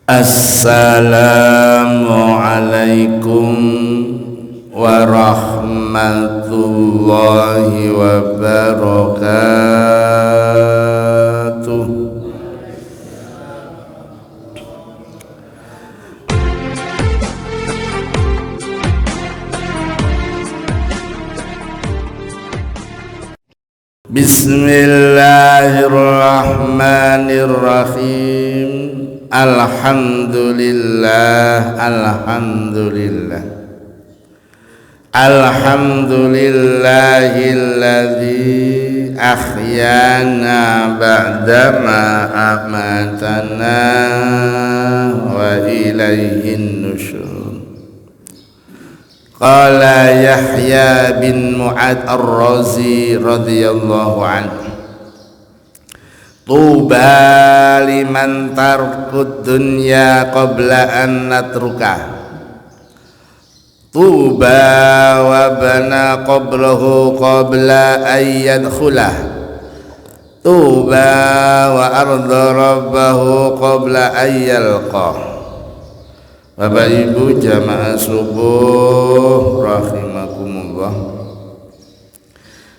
Assalamualaikum warahmatullahi wabarakatuh. Bismillahirrahmanirrahim. Alhamdulillah, alhamdulillah, alhamdulillahilladzi ahyana ba'dama amatana wa ilaihin nusyur. Qala Yahya bin Mu'ad ar-Razi radhiyallahu anhu, Tuba liman tarkud dunya qabla an natruka. Tuba wa bana qablahu qabla an yadkhulah. Tuba wa arda rabbahu qabla an yalqa. Bapak Ibu jamaah subuh rahimakumullah.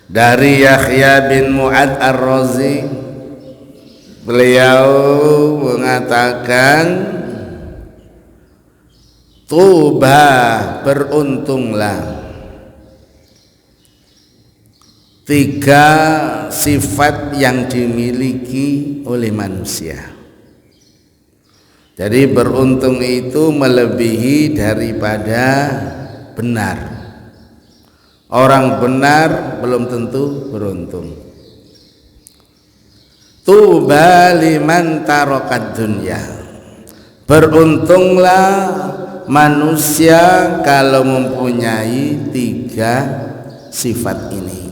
Dari Yahya bin Mu'ad ar-Razi, beliau mengatakan, Tuba, beruntunglah, tiga sifat yang dimiliki oleh manusia. Jadi beruntung itu melebihi daripada benar. Orang benar belum tentu beruntung. Tuba liman tarokat dunya, beruntunglah manusia kalau mempunyai tiga sifat ini.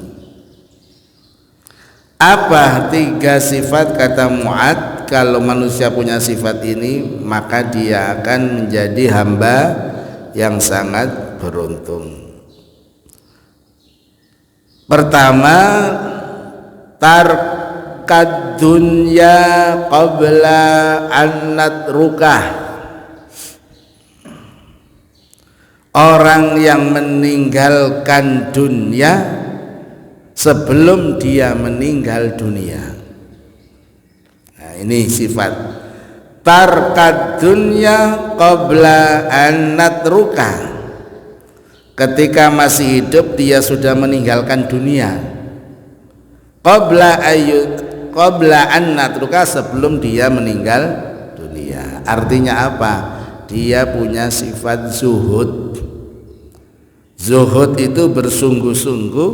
Apa tiga sifat? Kata Mu'ad, kalau manusia punya sifat ini maka dia akan menjadi hamba yang sangat beruntung. Pertama, tarkad dunya qabla an natrukah. Orang yang meninggalkan dunia sebelum dia meninggal dunia. Nah, ini sifat tarkad dunya qabla an natrukah. Ketika masih hidup dia sudah meninggalkan dunia. Qabla an natruka, sebelum dia meninggal dunia. Artinya apa? Dia punya sifat zuhud. Zuhud itu bersungguh-sungguh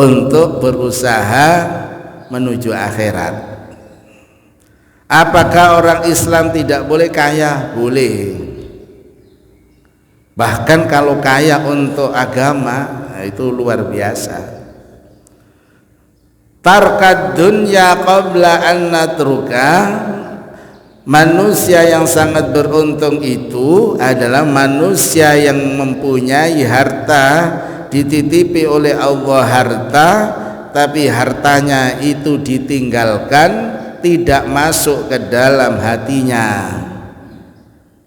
untuk berusaha menuju akhirat. Apakah orang Islam tidak boleh kaya? Boleh. Bahkan kalau kaya untuk agama, itu luar biasa. Tarkad dunya qabla an natruka, manusia yang sangat beruntung itu adalah manusia yang mempunyai harta, dititipi oleh Allah harta, tapi hartanya itu ditinggalkan, tidak masuk ke dalam hatinya.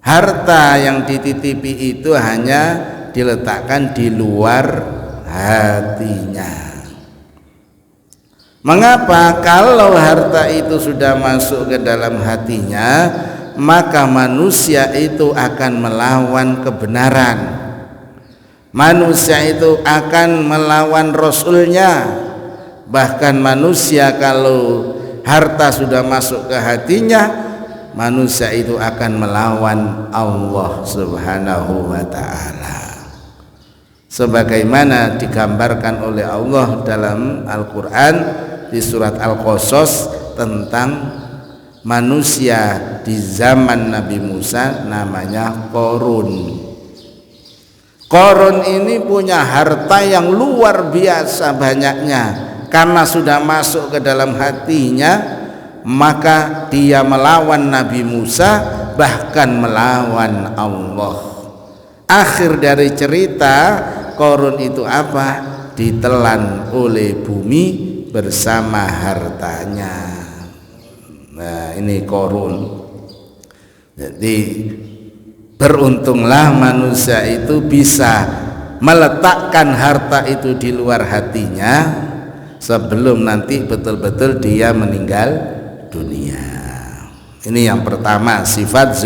Harta yang dititipi itu hanya diletakkan di luar hatinya. Mengapa? Kalau harta itu sudah masuk ke dalam hatinya, maka manusia itu akan melawan kebenaran. Manusia itu akan melawan Rasulnya. Bahkan manusia kalau harta sudah masuk ke hatinya, manusia itu akan melawan Allah Subhanahu wa ta'ala, sebagaimana digambarkan oleh Allah dalam Al-Quran di surat Al-Qasas tentang manusia di zaman Nabi Musa, namanya Qarun. Qarun ini punya harta yang luar biasa banyaknya. Karena sudah masuk ke dalam hatinya, maka dia melawan Nabi Musa, bahkan melawan Allah. Akhir dari cerita, Qarun itu apa? Ditelan oleh bumi bersama hartanya. Nah, ini Qarun. Jadi beruntunglah manusia itu bisa meletakkan harta itu di luar hatinya sebelum nanti betul-betul dia meninggal dunia. Ini yang pertama, sifat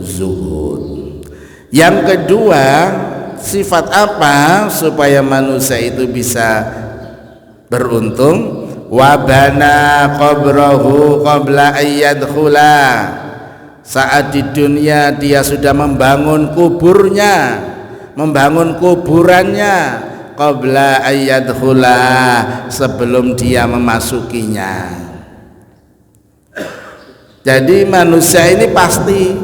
zuhud. Yang kedua, sifat apa supaya manusia itu bisa beruntung? Wabana qabrahu qabla ayyadkhula. Saat di dunia dia sudah membangun kuburnya, membangun kuburannya, qabla ayyadkhula, sebelum dia memasukinya. Jadi manusia ini pasti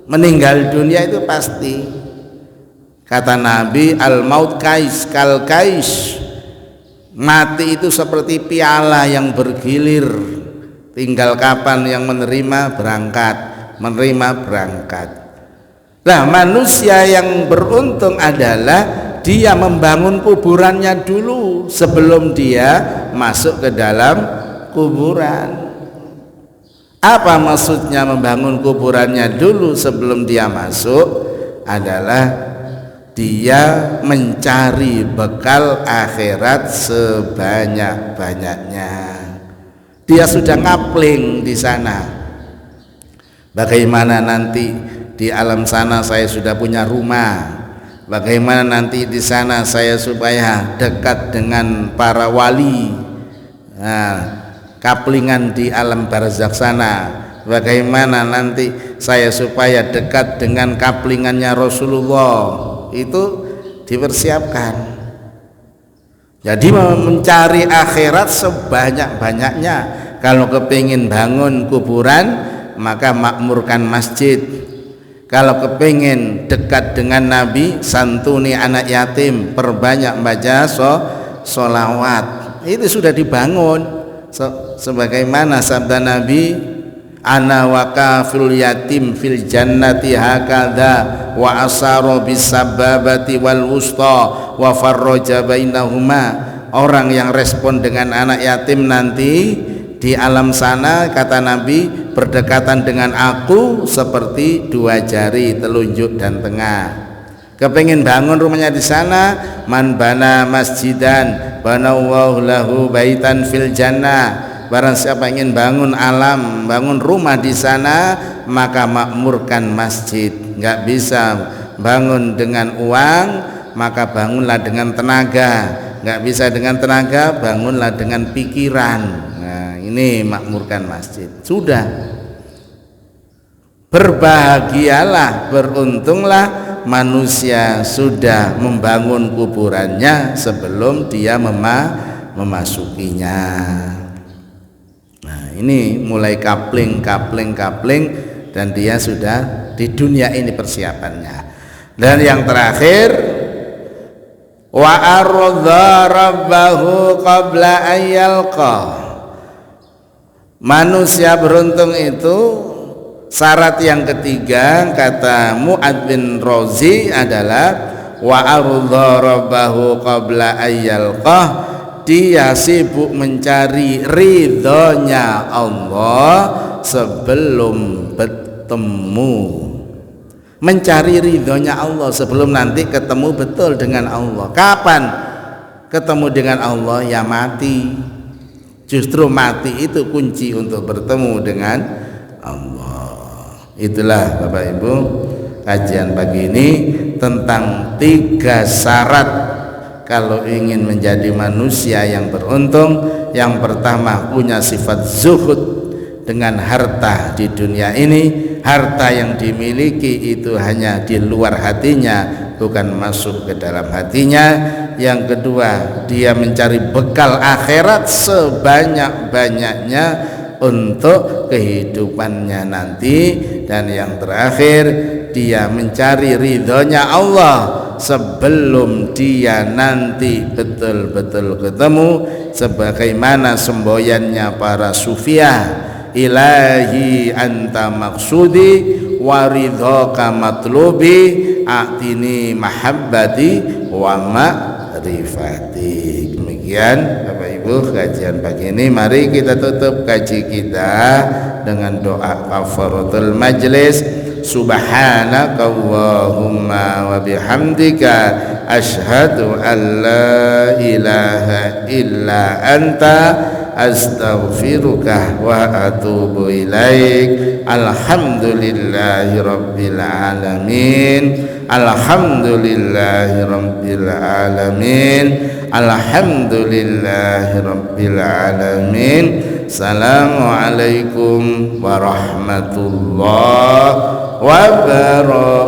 meninggal dunia, itu pasti. Kata Nabi, al maut kais kal kais, mati itu seperti piala yang bergilir, tinggal kapan yang menerima berangkat, menerima berangkat. Nah, manusia yang beruntung adalah dia membangun kuburannya dulu sebelum dia masuk ke dalam kuburan. Apa maksudnya membangun kuburannya dulu sebelum dia masuk? Adalah dia mencari bekal akhirat sebanyak-banyaknya. Dia sudah ngapling di sana. Bagaimana nanti di alam sana saya sudah punya rumah? Bagaimana nanti di sana saya supaya dekat dengan para wali? Nah, kaplingan di alam barzakh sana. Bagaimana nanti saya supaya dekat dengan kaplingannya Rasulullah? Itu dipersiapkan. Jadi mencari akhirat sebanyak-banyaknya. Kalau kepingin bangun kuburan, maka makmurkan masjid. Kalau kepingin dekat dengan Nabi, santuni anak yatim, perbanyak baca sholawat. Itu sudah dibangun. Sebagaimana sabda Nabi, ana wa kafil yatim fil jannati hakadha wa asara bis sababati wal wusta wa farraja bainahuma. Orang yang respon dengan anak yatim nanti di alam sana, kata Nabi, berdekatan dengan aku seperti dua jari telunjuk dan tengah. Kepengin bangun rumahnya di sana, man bana masjidan banallahu lahu baitan fil jannah. Barang siapa ingin bangun alam, bangun rumah di sana, maka makmurkan masjid. Enggak bisa bangun dengan uang, maka bangunlah dengan tenaga. Enggak bisa dengan tenaga, bangunlah dengan pikiran. Nah, ini makmurkan masjid. Sudah. Berbahagialah, beruntunglah manusia sudah membangun kuburannya sebelum dia memasukinya. Nah, ini mulai kapling dan dia sudah di dunia ini persiapannya. Dan yang terakhir, wa arda rabbahu qabla ayyalqa. Manusia beruntung itu syarat yang ketiga, kata Mu'ad bin Rozi, adalah wa arda rabbahu qabla ayyalqah. Dia sibuk mencari ridhonya Allah sebelum bertemu, mencari ridhonya Allah sebelum nanti ketemu betul dengan Allah. Kapan ketemu dengan Allah? Ya mati. Justru mati itu kunci untuk bertemu dengan Allah. Itulah Bapak Ibu kajian pagi ini tentang 3 syarat kalau ingin menjadi manusia yang beruntung. Yang pertama, punya sifat zuhud dengan harta di dunia ini. Harta yang dimiliki itu hanya di luar hatinya, bukan masuk ke dalam hatinya. Yang kedua, dia mencari bekal akhirat sebanyak-banyaknya untuk kehidupannya nanti. Dan yang terakhir, dia mencari ridhonya Allah sebelum dia nanti betul-betul ketemu, sebagaimana semboyannya para sufiah, ilahi anta maksudi wa ridhoka matlubi a'tini mahabbati wa ma'rifati. Demikian Bapak Ibu. Ibu kajian pagi ini. Mari kita tutup kaji kita dengan doa kafaratul majlis. Subhanaka Allahumma wa bihamdika asyhadu an la ilaha illa anta astaghfiruka wa atubu ilaik. Alhamdulillahi rabbil alamin. Alhamdulillahi rabbil alamin. Alhamdulillahi rabbil alamin. Assalamualaikum warahmatullahi wabarakatuh.